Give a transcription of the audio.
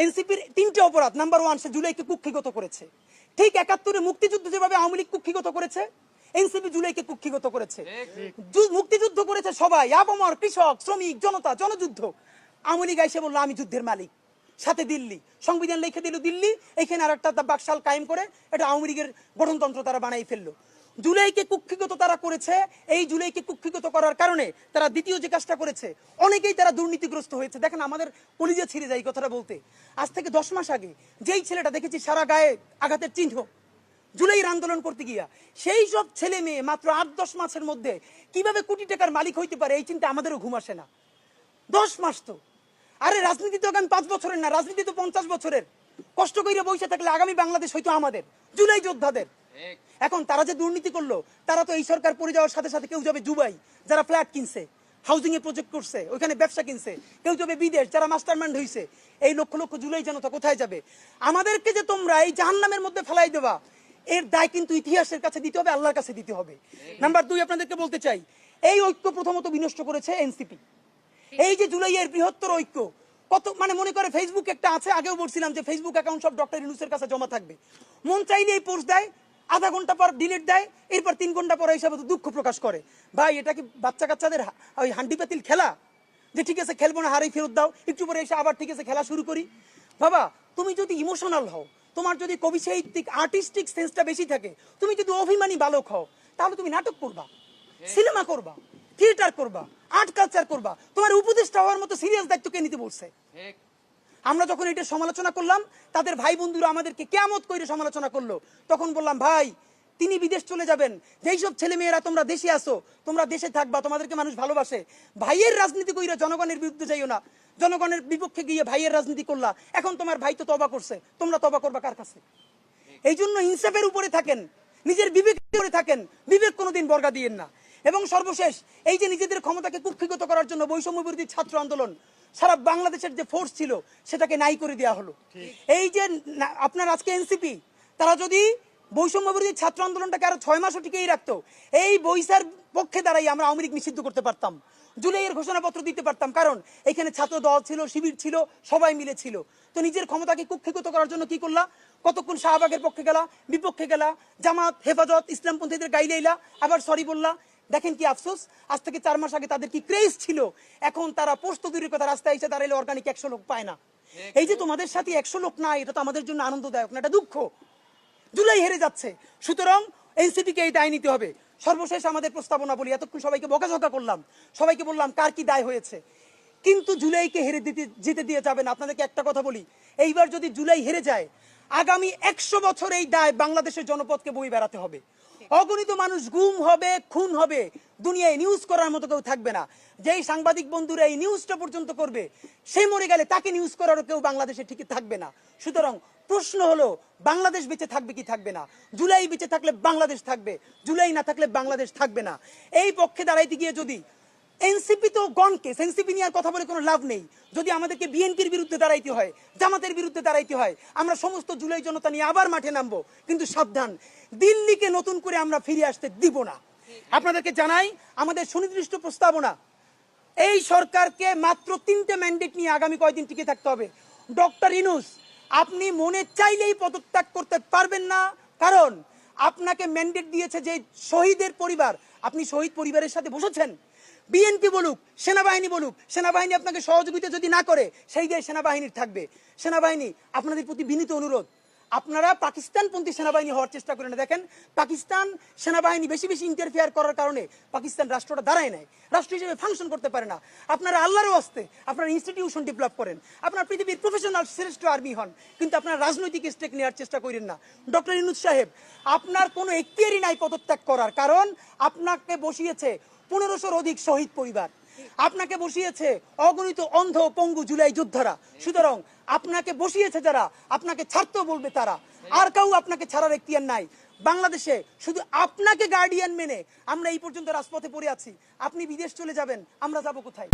এনসিপির তিনটে অপরাধ। নাম্বার 1, সে জুলাইকে কুক্ষিগত করেছে। ঠিক 71-এ মুক্তিযুদ্ধ যেভাবে আওয়ামী লীগ কুক্ষিগত করেছে, এনসিপি জুলাইকে কুক্ষিগত করেছে। মুক্তিযুদ্ধ করেছে সবাই, আপামর, কৃষক, শ্রমিক, জনতা, জনযুদ্ধ। আওয়ামী লীগ এসে বললো আমি যুদ্ধের মালিক, সাথে দিল্লি সংবিধান লিখে দিল দিল্লি, এখানে আর একটা বাকশাল কায়েম করে এটা আওয়ামী লীগের গঠনতন্ত্র তারা বানাই ফেললো। জুলাইকে কুক্ষিগত তারা করেছে। এই জুলাইকে কুক্ষিগত করার কারণে তারা দ্বিতীয় যে কাজটা করেছে, অনেকেই তারা দুর্নীতিগ্রস্ত হয়েছে। দেখেন, আমাদের কলিজা ছিঁড়ে যায় কথাটা বলতে। আজ থেকে 10 মাস আগে যেই ছেলেটা দেখেছি সারা গায়ে আঘাতের চিহ্ন জুলাইয়ের আন্দোলন করতে গিয়া, সেই সব ছেলে মেয়ে মাত্র 8-10 মাসের মধ্যে কিভাবে কোটি টাকার মালিক হইতে পারে, এই চিন্তা আমাদেরও ঘুম আসে না। 10 মাস তো, আরে রাজনীতি তো আগামী 5 বছরের না, রাজনীতি তো 50 বছরের। কষ্ট করে বসে থাকলে আগামী বাংলাদেশ হয়তো আমাদের, জুলাই যোদ্ধাদের। এখন তারা যে দুর্নীতি করলো, তারা তো এই সরকার পড়ে যাওয়ার সাথে সাথে কেউ যাবে দুবাই, যারা ফ্ল্যাট কিনছে, হাউজিং এ প্রজেক্ট করছে, ওইখানে ব্যবসা কিনছে, কেউ যাবে বিদেশ, যারা মাস্টারমাইন্ড হইছে। এই লক্ষ লক্ষ জুলাই জনতা কোথায় যাবে? আমাদেরকে যে তোমরা এই জাহান্নামের মধ্যে ফেলাই দেবা, এর দায় কিন্তু ইতিহাসের কাছে দিতে হবে, আল্লাহর কাছে দিতে হবে। নাম্বার 2, আপনাদেরকে বলতে চাই, এই ঐক্য প্রথমত বিনষ্ট করেছে এনসিপি। এই যে জুলাইয়ের বৃহত্তর ঐক্য, কত মনে করে ফেসবুক একটা আছে, আগেও বলছিলাম যে ফেসবুক অ্যাকাউন্ট সব ডক্টর ইউনূসের কাছে জমা থাকবে। মন চাইলে এই পোস্ট দেয়, আধা ঘন্টা পর ডিলিট দেয়, এরপর 3 ঘন্টা পরে হিসাবে দুঃখ প্রকাশ করে। ভাই, এটা কি বাচ্চা কাচ্চাদের ওই হান্ডি পাতিল খেলা যে ঠিক আছে খেলবো না, হারাই ফেরত দাও, একটু পরে এসে আবার ঠিক আছে খেলা শুরু করি? বাবা, তুমি যদি ইমোশনাল হও, তোমার যদি কবি সাহিত্যিক আর্টিস্টিক সেন্সটা বেশি থাকে, তুমি যদি অভিমানী বালক হও, তাহলে তুমি নাটক করবা, সিনেমা করবা, থিয়েটার করবা, আর্ট কালচার করবা। তোমার উপদেষ্টা হওয়ার মতো সিরিয়াস দায়িত্ব কে নিতে বলছে? আমরা যখন এটা সমালোচনা করলাম, তাদের ভাই বন্ধুরা আমাদেরকে কিয়ামত করে সমালোচনা করলো। তখন বললাম, ভাই, তিনি বিদেশ চলে যাবেন, যেই সব ছেলে মেয়েরা তোমরা দেশে আসো, তোমরা দেশে থাকবা, তোমাদেরকে মানুষ ভালোবাসে। ভাইয়ের রাজনীতি কইরা জনগণের বিরুদ্ধে যাইও না, জনগণের বিপক্ষে গিয়ে ভাইয়ের রাজনীতি করলা। এখন তোমার ভাই তো তবা করছে, তোমরা তবা করবা কার কাছে? এই জন্য ইনসাফের উপরে থাকেন, নিজের বিবেকের উপরে থাকেন, বিবেক কোনোদিন বর্গা দিয়েন না। এবং সর্বশেষ, এই যে নিজেদের ক্ষমতাকে কুক্ষিগত করার জন্য বৈষম্য বিরোধী ছাত্র আন্দোলন, সারা বাংলাদেশের যে ফোর্স ছিল সেটাকে নাই করে দেওয়া হলো। এই যে আপনার আজকে এনসিপি, তারা যদি বৈষম্য বিরোধী ছাত্র আন্দোলনটাকে আরো 6 মাসও টিকেই রাখতো, এই বৈশার পক্ষে দাঁড়াই আমরা আওয়ামী লীগ নিষিদ্ধ করতে পারতাম, জুলাইয়ের ঘোষণাপত্র দিতে পারতাম। কারণ এখানে ছাত্র দল ছিল, শিবির ছিল, সবাই মিলে ছিল। তো নিজের ক্ষমতাকে কুক্ষিগত করার জন্য কি করলা? কতক্ষণ শাহবাগের পক্ষে গেলা, বিপক্ষে গেলা, জামাত, হেফাজত, ইসলামপন্থীদের গাইলেইলা, আবার সরি বললা। দেখেন কি আফসোস, আজ থেকে 4 মাস আগে তাদের কি ক্রেজ ছিল, এখন তারা পোস্ত দূরের কথা, রাস্তায় এসে দাঁড়াইলে অর্গানিক 100 লোক পায় না। এই যে তোমাদের সাথে 100 লোক নাই, এটা তো আমাদের জন্য আনন্দদায়ক না, এটা দুঃখ। জুলাই হেরে যাচ্ছে, সুতরাং এনসিপিকে এই দায় নিতে হবে। সর্বশেষ আমাদের প্রস্তাবনা বলি, এতক্ষণ সবাইকে বকাঝকা করলাম, সবাইকে বললাম কার কি দায় হয়েছে, কিন্তু জুলাইকে হেরে যেতে দিয়ে যাবেন। আপনাদেরকে একটা কথা বলি, এইবার যদি জুলাই হেরে যায়, আগামী 100 বছর এই দায় বাংলাদেশের জনপদকে বই বেড়াতে হবে। অগণিত মানুষ গুম হবে, খুন হবে, দুনিয়ায় নিউজ করার মতো কেউ থাকবে না। যেই সাংবাদিক বন্ধুরা এই নিউজটা পর্যন্ত করবে, সে মরে গেলে তাকে নিউজ করারও কেউ বাংলাদেশে ঠিকই থাকবে না। সুতরাং প্রশ্ন হলো, বাংলাদেশ বেঁচে থাকবে কি থাকবে না? জুলাই বেঁচে থাকলে বাংলাদেশ থাকবে, জুলাই না থাকলে বাংলাদেশ থাকবে না। এই পক্ষে দাঁড়াইতে গিয়ে যদি এনসিপি তো গণকে, এনসিপি নিয়ে আর কথা বলে কোনো লাভ নেই। যদি আমাদেরকে বিএনপির বিরুদ্ধে দাঁড়াইতে হয়, জামাতের বিরুদ্ধে দাঁড়াইতে হয়, আমরা সমস্ত জুলাই জনতা নিয়ে আবার মাঠে নামবো। কিন্তু সাবধান, দিল্লিকে নতুন করে আমরা ফিরে আসতে দিব না। আপনাদেরকে জানাই আমাদের সুনির্দিষ্ট প্রস্তাবনা, এই সরকারকে মাত্র 3টে ম্যান্ডেট নিয়ে আগামী কয়েকদিন টিকে থাকতে হবে। ডক্টর ইউনূস, আপনি মনে চাইলেই পদত্যাগ করতে পারবেন না, কারণ আপনাকে ম্যান্ডেট দিয়েছে যে শহীদের পরিবার, আপনি শহীদ পরিবারের সাথে বসেছেন। বিএনপি বলুক, সেনাবাহিনী বলুক, সেনাবাহিনী আপনাকে সহযোগিতা যদি না করে, সেই দেশ সেনাবাহিনীর থাকবে। সেনাবাহিনী, আপনাদের প্রতি বিনীত অনুরোধ, আপনারা পাকিস্তানপন্থী সেনাবাহিনী হওয়ার চেষ্টা করেন। দেখেন, পাকিস্তান সেনাবাহিনী বেশি বেশি ইন্টারফেয়ার করার কারণে পাকিস্তান রাষ্ট্রটা দাঁড়ায় নেয়, রাষ্ট্র হিসেবে ফাংশন করতে পারে না। আপনারা আল্লাহরও আস্তে আপনারা ইনস্টিটিউশন ডেভেলপ করেন, আপনার পৃথিবীর প্রফেশনাল শ্রেষ্ঠ আর্মি হন, কিন্তু আপনারা রাজনৈতিক স্টেক নেওয়ার চেষ্টা করেন না। ডক্টর ইউনূস সাহেব, আপনার কোনো এখতিয়ারই নাই পদত্যাগ করার, কারণ আপনাকে বসিয়েছে 1500-র অধিক শহীদ পরিবার, আপনাকে বসিয়েছে অগণিত অন্ধ পঙ্গু জুলাই যোদ্ধারা। সুতরাং আপনাকে বসিয়েছে যারা, আপনাকে ছাড়তেও বলবে তারা, আর কেউ আপনাকে ছাড়ার এখতিয়ার নাই। বাংলাদেশে শুধু আপনাকে গার্ডিয়ান মেনে আমরা এই পর্যন্ত রাজপথে পড়ে আছি। আপনি বিদেশ চলে যাবেন, আমরা যাব কোথায়?